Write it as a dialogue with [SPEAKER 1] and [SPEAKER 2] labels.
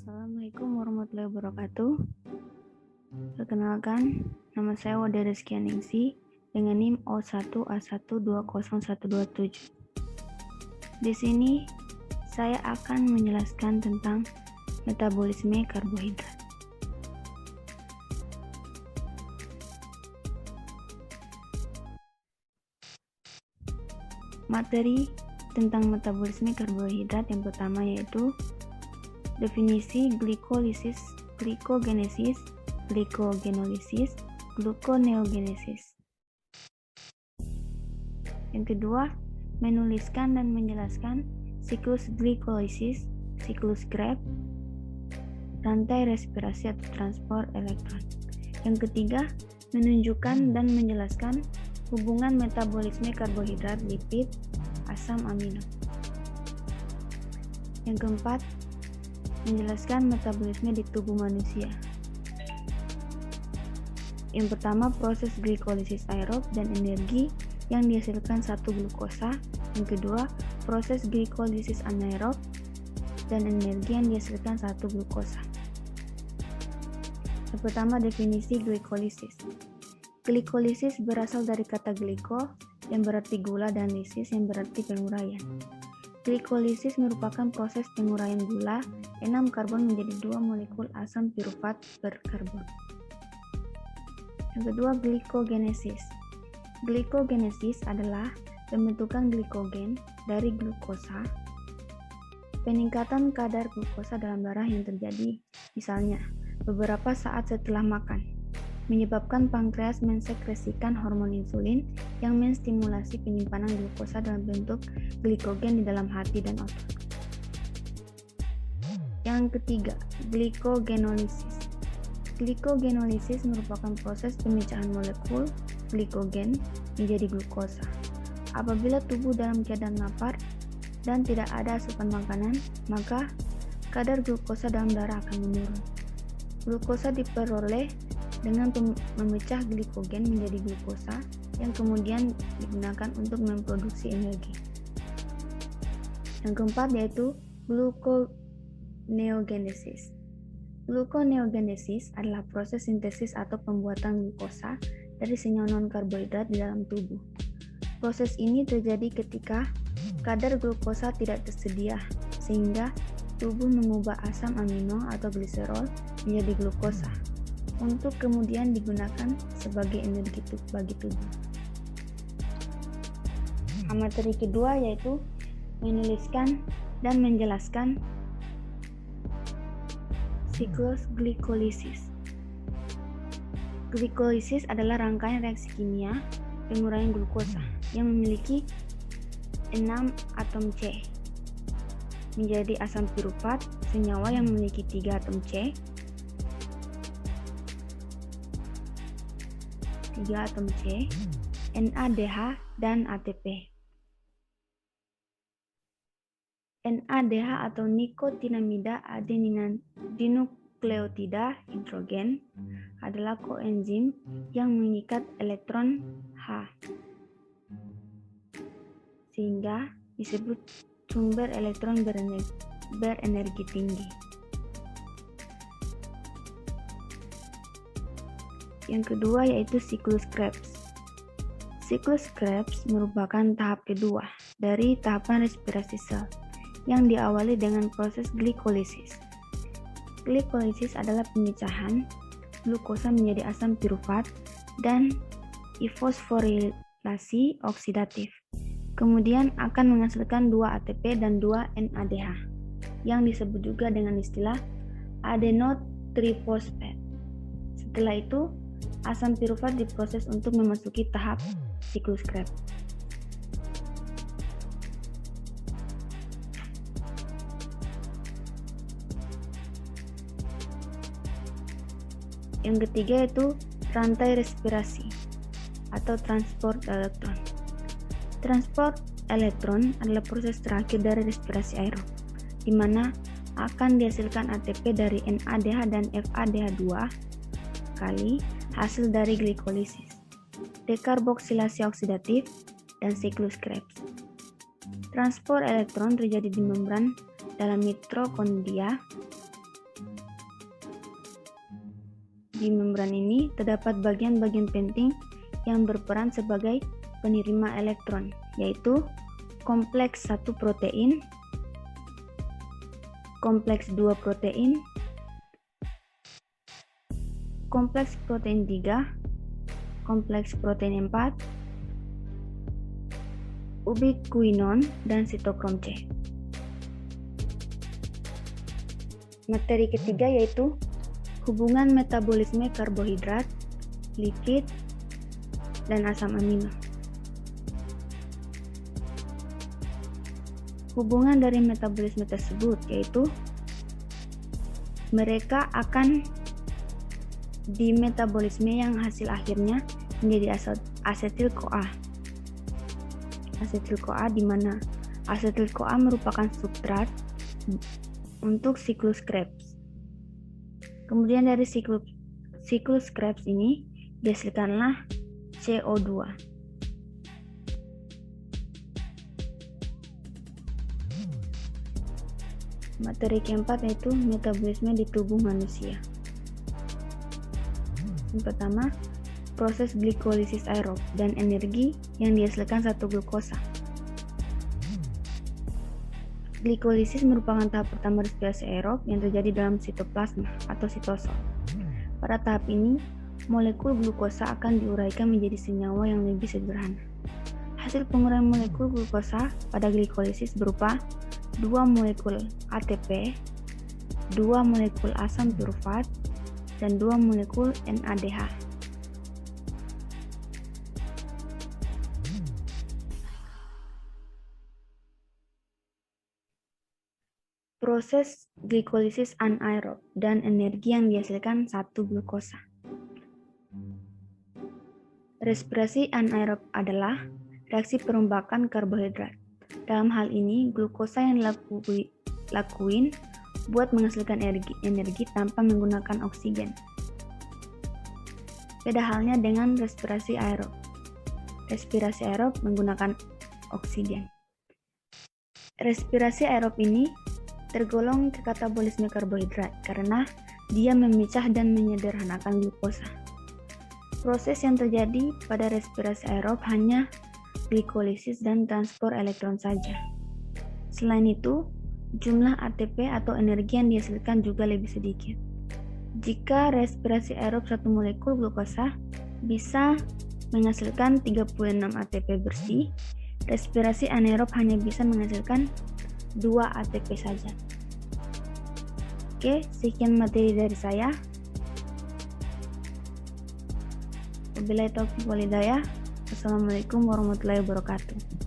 [SPEAKER 1] Assalamualaikum warahmatullahi wabarakatuh. Perkenalkan, nama saya Wada Rizky Aningsi dengan NIM O1A1201127. Di sini saya akan menjelaskan tentang metabolisme karbohidrat. Materi tentang metabolisme karbohidrat yang pertama yaitu definisi glikolisis, glikogenesis, glikogenolysis, gluconeogenesis. Yang kedua, menuliskan dan menjelaskan siklus glikolisis, siklus Krebs, rantai respirasi atau transport elektron. Yang ketiga, menunjukkan dan menjelaskan hubungan metabolisme karbohidrat, lipid, asam amino. Yang keempat, menjelaskan metabolisme di tubuh manusia. Yang pertama, proses glikolisis aerob dan energi yang dihasilkan satu glukosa. Yang kedua, proses glikolisis anaerob dan energi yang dihasilkan satu glukosa. Yang pertama, definisi glikolisis. Glikolisis berasal dari kata gliko yang berarti gula dan lisis yang berarti penguraian. Glikolisis merupakan proses penguraian gula 6 karbon menjadi 2 molekul asam pirufat berkarbon. Yang kedua, glikogenesis. Glikogenesis adalah pembentukan glikogen dari glukosa. Peningkatan kadar glukosa dalam darah yang terjadi, misalnya beberapa saat setelah makan, menyebabkan pankreas mensekresikan hormon insulin yang menstimulasi penyimpanan glukosa dalam bentuk glikogen di dalam hati dan otot. Yang ketiga, glikogenolysis. Glikogenolysis merupakan proses pemecahan molekul glikogen menjadi glukosa. Apabila tubuh dalam keadaan lapar dan tidak ada asupan makanan, maka kadar glukosa dalam darah akan menurun. Glukosa diperoleh dengan memecah glikogen menjadi glukosa yang kemudian digunakan untuk memproduksi energi. Yang keempat yaitu gluconeogenesis. Gluconeogenesis adalah proses sintesis atau pembuatan glukosa dari senyawa non-karbohidrat di dalam tubuh. Proses ini terjadi ketika kadar glukosa tidak tersedia, sehingga tubuh mengubah asam amino atau gliserol menjadi glukosa untuk kemudian digunakan sebagai energi bagi tubuh. Materi kedua yaitu menuliskan dan menjelaskan siklus glikolisis. Glikolisis adalah rangkaian reaksi kimia penguraian glukosa yang memiliki 6 atom C menjadi asam pirufat, senyawa yang memiliki 3 atom C, 3 atom C, NADH, dan ATP. NADH atau nikotinamida adenina dinukleotida hidrogen adalah koenzim yang mengikat elektron H, sehingga disebut sumber elektron berenergi tinggi. Yang kedua yaitu siklus Krebs. Siklus Krebs merupakan tahap kedua dari tahapan respirasi sel yang diawali dengan proses glikolisis. Glikolisis adalah pemecahan glukosa menjadi asam pirufat dan fosforilasi oksidatif. Kemudian akan menghasilkan 2 ATP dan 2 NADH yang disebut juga dengan istilah adenotrifosfat. Setelah itu, asam pirufat diproses untuk memasuki tahap siklus Krebs. Yang ketiga yaitu rantai respirasi atau transport elektron. Transport elektron adalah proses terakhir dari respirasi aerob, di mana akan dihasilkan ATP dari NADH dan FADH2 kali hasil dari glikolisis, dekarboksilasi oksidatif, dan siklus Krebs. Transport elektron terjadi di membran dalam mitokondria Di membran ini terdapat bagian-bagian penting yang berperan sebagai penerima elektron, yaitu kompleks 1 protein, kompleks 2 protein, kompleks protein 3, kompleks protein 4, ubiquinon, dan sitokrom C. Materi ketiga yaitu hubungan metabolisme karbohidrat, lipid, dan asam amino. Hubungan dari metabolisme tersebut yaitu mereka akan di metabolisme yang hasil akhirnya menjadi asetil-CoA. Asetil-CoA di mana asetil-CoA merupakan substrat untuk siklus Krebs. Kemudian dari siklus Krebs ini dihasilkanlah CO2. Materi keempat yaitu metabolisme di tubuh manusia. Yang pertama, proses glikolisis aerob dan energi yang dihasilkan satu glukosa. Glikolisis merupakan tahap pertama respirasi aerob yang terjadi dalam sitoplasma atau sitosol. Pada tahap ini, molekul glukosa akan diuraikan menjadi senyawa yang lebih sederhana. Hasil penguraian molekul glukosa pada glikolisis berupa 2 molekul ATP, 2 molekul asam pirufat, dan 2 molekul NADH. Proses glikolisis anaerob dan energi yang dihasilkan satu glukosa. Respirasi anaerob adalah reaksi perombakan karbohidrat. Dalam hal ini, glukosa yang dilakuin buat menghasilkan energi tanpa menggunakan oksigen. Beda halnya dengan respirasi aerob. Respirasi aerob menggunakan oksigen. Respirasi aerob ini tergolong ke katabolisme karbohidrat karena dia memecah dan menyederhanakan glukosa. Proses yang terjadi pada respirasi aerob hanya glikolisis dan transport elektron saja. Selain itu, jumlah ATP atau energi yang dihasilkan juga lebih sedikit. Jika respirasi aerob satu molekul glukosa bisa menghasilkan 36 ATP bersih, respirasi anaerob hanya bisa menghasilkan 2 ATP saja. Oke, sekian materi dari saya. Wabillahi taufiq wal hidayah. Wassalamualaikum warahmatullahi wabarakatuh.